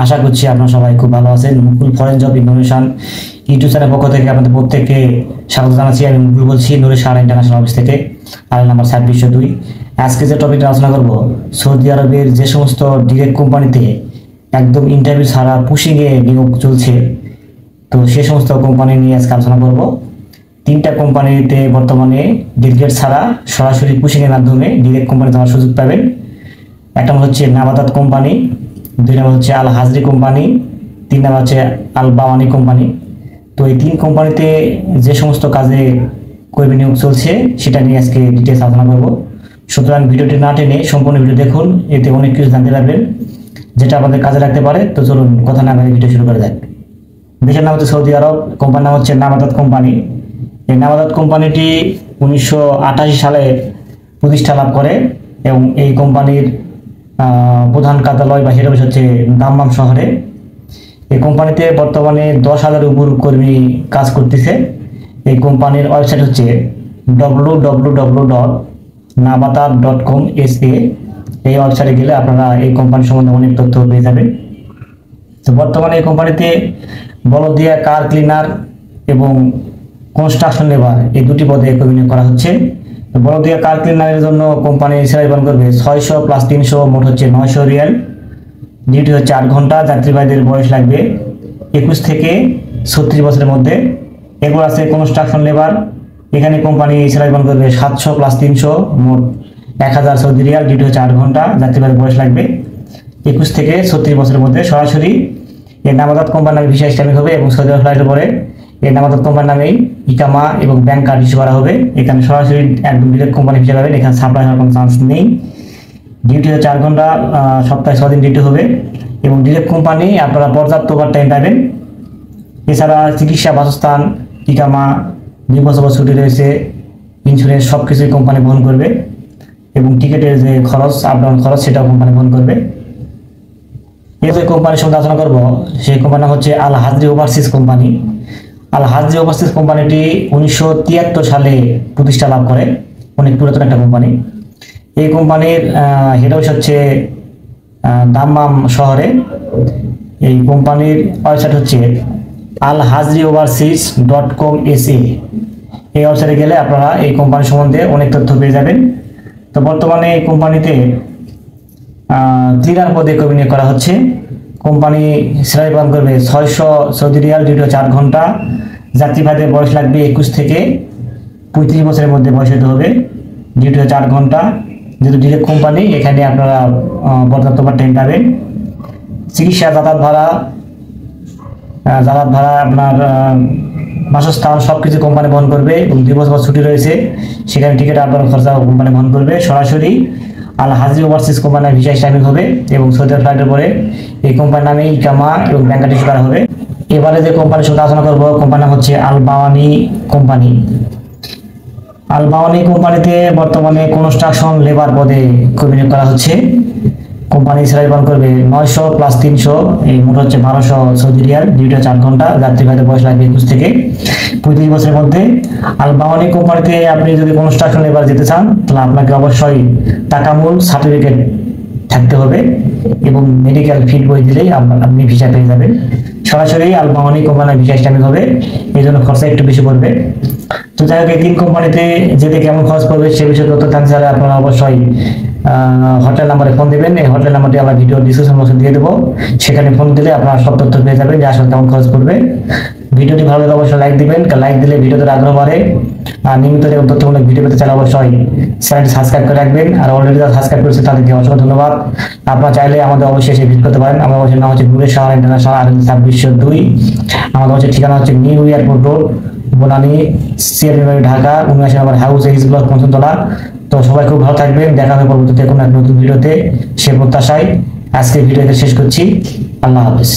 আশা করছি আপনারা সবাই খুব ভালো আছেন। Mukul foreign job information YouTube channel পক্ষ থেকে আপনাদের প্রত্যেককে স্বাগত জানাচ্ছি। আমি মুকুল বলছি, নূরে সারা ইন্টারন্যাশনাল অফিস থেকে, আল নাম্বার 2602। আজকে যে টপিকটা আলোচনা করব, সৌদি আরবের যে সমস্ত ডিরেক্ট কোম্পানিতে একদম ইন্টারভিউ ছাড়া পুশিংয়ে নিয়োগ চলছে, তো সে সমস্ত কোম্পানি নিয়ে আজকে আলোচনা করব। 3টা কোম্পানিতে বর্তমানে ডেলিগেট ছাড়া সরাসরি পুশিংয়ের মাধ্যমে ডিরেক্ট কোম্পানি যাওয়ার সুযোগ পাবেন। একটা হচ্ছে নাবাতাত কোম্পানি, 2 নম্বর হচ্ছে আল হাজরি কোম্পানি, 3 নম্বর হচ্ছে আল বাওয়ানি কোম্পানি। তো এই 3 কোম্পানিতে যে সমস্ত কাজে কর্মী নিয়োগ চলছে সেটা নিয়ে আজকে ডিটেলস আলোচনা করব। সুতরাং ভিডিওটি না টেনে সম্পূর্ণ ভিডিও দেখুন, এতে অনেক কিছু জানতে পারবেন যেটা আমাদের কাজে লাগতে পারে। তো চলুন কথা না বলে ভিডিও শুরু করা যাক। দেশের নাম হচ্ছে সৌদি আরব, কোম্পানির নাম হচ্ছে নাবাতাত কোম্পানি। এই নাবাতাত কোম্পানিটি 1988 সালে প্রতিষ্ঠা লাভ করে এবং এই কোম্পানির প্রধান কার্যালয় বা হেড অফিস হচ্ছে দাম্মাম শহরে। এই কোম্পানিতে বর্তমানে 10,000-এর উপর কর্মী কাজ করতেছে। এই কোম্পানির ওয়েবসাইট হচ্ছে www.nabatat.com.sa। এই ওয়েবসাইটে গেলে আপনারা এই কোম্পানি সম্বন্ধে অনেক তথ্য পেয়ে যাবেন। তো বর্তমানে এই কোম্পানিতে বলদিয়া কার ক্লিনার এবং কনস্ট্রাকশন লেবার এই 2টি পদে কর্মী নিয়োগ করা হচ্ছে। তো বলদিয়া কার ক্লিনারের জন্য কোম্পানি স্যালারি প্রদান করবে 600 + 300, মোট হচ্ছে 900 রিয়াল। ডিউটি হচ্ছে 8 ঘন্টা। যাত্রীবাহীদের বয়স লাগবে 21 থেকে 36 বছরের মধ্যে। এরপর আছে কনস্ট্রাকশন লেবার, এখানে কোম্পানি স্যালারি প্রদান করবে 700 + 300, মোট 1000 সৌদি রিয়াল। ডিউটি হচ্ছে 8 ঘন্টা। যাত্রীবাহীদের বয়স লাগবে 21 থেকে 36 বছরের মধ্যে। সরাসরি এই নাবাতাত কোম্পানির নামে ভিসা ইসলামিক হবে এবং সৌদি আরব ফ্লাইটের পরে এই নাবাতাত কোম্পানির নামেই ইকামা এবং ব্যাংক কার্ড ইস্যু করা হবে। এখানে সরাসরি একদম ডিরেক্ট কোম্পানি ভিসা পাবেন, এখানে সাপ্লাই হওয়ার কোনো চান্স নেই। ডিউটি হচ্ছে 4 ঘন্টা, সপ্তাহে 6 দিন ডিউটি হবে এবং ডিরেক্ট কোম্পানি আপনারা পর্যাপ্ত ওভার টাইম পাবেন। এছাড়া চিকিৎসা, বাসস্থান, ইকামা, 2 বছর ছুটি রয়েছে, ইন্স্যুরেন্স সব কিছুই কোম্পানি বহন করবে এবং টিকিটের যে খরচ, আপ ডাউন খরচ, সেটাও কোম্পানি বহন করবে। এই যে কোম্পানির সঙ্গে আলোচনা করবো, সেই কোম্পানি হচ্ছে আল হাজরি ওভারসিজ কোম্পানি। আল হাজরি ওভারসিজ কোম্পানিটি 1973 সালে প্রতিষ্ঠা লাভ করে, অনেক পুরাতন একটা কোম্পানি। এই কোম্পানির হেড অফিস হচ্ছে দাম্মাম শহরে। এই কোম্পানির ওয়েবসাইট হচ্ছে alhazrioverseas.com.sa। এই ওয়েবসাইটে গেলে আপনারা এই কোম্পানি সম্বন্ধে অনেক তথ্য পেয়ে যাবেন। তো বর্তমানে এই কোম্পানিতে ক্লিনার পদে কর্মী নিয়োগ করা হচ্ছে। কোম্পানি স্যালারি প্রদান করবে 600 সৌদি রিয়াল। ডিউটি 4 ঘন্টা। যাত্রীবাহীদের বয়স লাগবে 21 থেকে 35 বছরের মধ্যে বয়স হতে হবে। ডিউটি 4 ঘন্টা। যেহেতু ডিরেক্ট কোম্পানি, এখানে আপনারা পর্যাপ্ত টাইম পাবেন। চিকিৎসা, যাতায়াত ভাড়া, আপনার বাসস্থান সব কিছু কোম্পানি বহন করবে এবং 2 বছর ছুটি রয়েছে, সেখানে টিকিট আপনার খরচা কোম্পানি বহন করবে। সরাসরি আল হাজরি ওভারসিজ কোম্পানির ভিসা ইসলামিক হবে এবং সৌদি আরব ফ্লাইটের পরে এই কোম্পানির নামে ইকামা এবং ব্যাংক কার্ড ইস্যু করা হবে। এবারে যে কোম্পানির সাথে আলোচনা করবো, কোম্পানির নাম হচ্ছে আল বাওয়ানি কোম্পানি। আল বাওয়ানি কোম্পানিতে বর্তমানে কনস্ট্রাকশন লেবার পদে কর্মী নিয়োগ করা হচ্ছে। কোম্পানি স্যালারি প্রদান করবে 900 + 300, এই মোট হচ্ছে 1200 সৌদি রিয়াল। ডিউটি 4 ঘন্টা। যাত্রীবাহীদের বয়স লাগবে 21 থেকে 35 বছরের মধ্যে। আল বাওয়ানি কোম্পানিতে আপনি যদি কনস্ট্রাকশন লেবার যেতে চান, তাহলে আপনাকে অবশ্যই তাকামুল সার্টিফিকেট থাকতে হবে এবং মেডিকেল ফিল্ড বই দিলেই আপনি ভিসা পেয়ে যাবেন। সরাসরি আল বাওয়ানি কোম্পানির ভিসা ইসলামিক হবে, এই জন্য খরচা একটু বেশি পড়বে। তো যাই হোক, এই 3 কোম্পানিতে যেতে কেমন খরচ পড়বে সে বিষয়ে তথ্য জানতে চাইলে আপনারা অবশ্যই হটলাইন নাম্বারে ফোন দিবেন। এই হটলাইন নাম্বারটি আমরা ভিডিও ডিসক্রিপশন বক্সে দিয়ে দেবো, সেখানে ফোন দিলে আপনারা সব তথ্য পেয়ে যাবেন যে আসলে কেমন খরচ পড়বে। ভিডিওটি ভালো লাগলে অবশ্যই লাইক দিবেন, লাইক দিলে ভিডিওতে আগ্রহ বাড়ে। আর নিয়মিত এবং তথ্যমূলক ভিডিও পেতে চাইলে অবশ্যই চ্যানেলটি সাবস্ক্রাইব করে রাখবেন। আর অলরেডি যারা সাবস্ক্রাইব করেছে তাদেরকে অসংখ্য ধন্যবাদ। আপনারা চাইলে আমাদের অবশ্যই এসে ভিজিট করতে পারেন। আমার অবশ্যই নাম হচ্ছে নূরে সারা ইন্টারন্যাশনাল, 2602। আমাদের হচ্ছে ঠিকানা হচ্ছে new airport road, Banani, CMA, Dhaka, 79 নম্বর হাউস, এইচ ব্লক, পঞ্চমতলা। তো সবাই খুব ভালো থাকবেন, দেখা হবে পরবর্তীতে কোনো এক নতুন ভিডিওতে, সে প্রত্যাশায় আজকে ভিডিওতে শেষ করছি। আল্লাহ হাফেজ।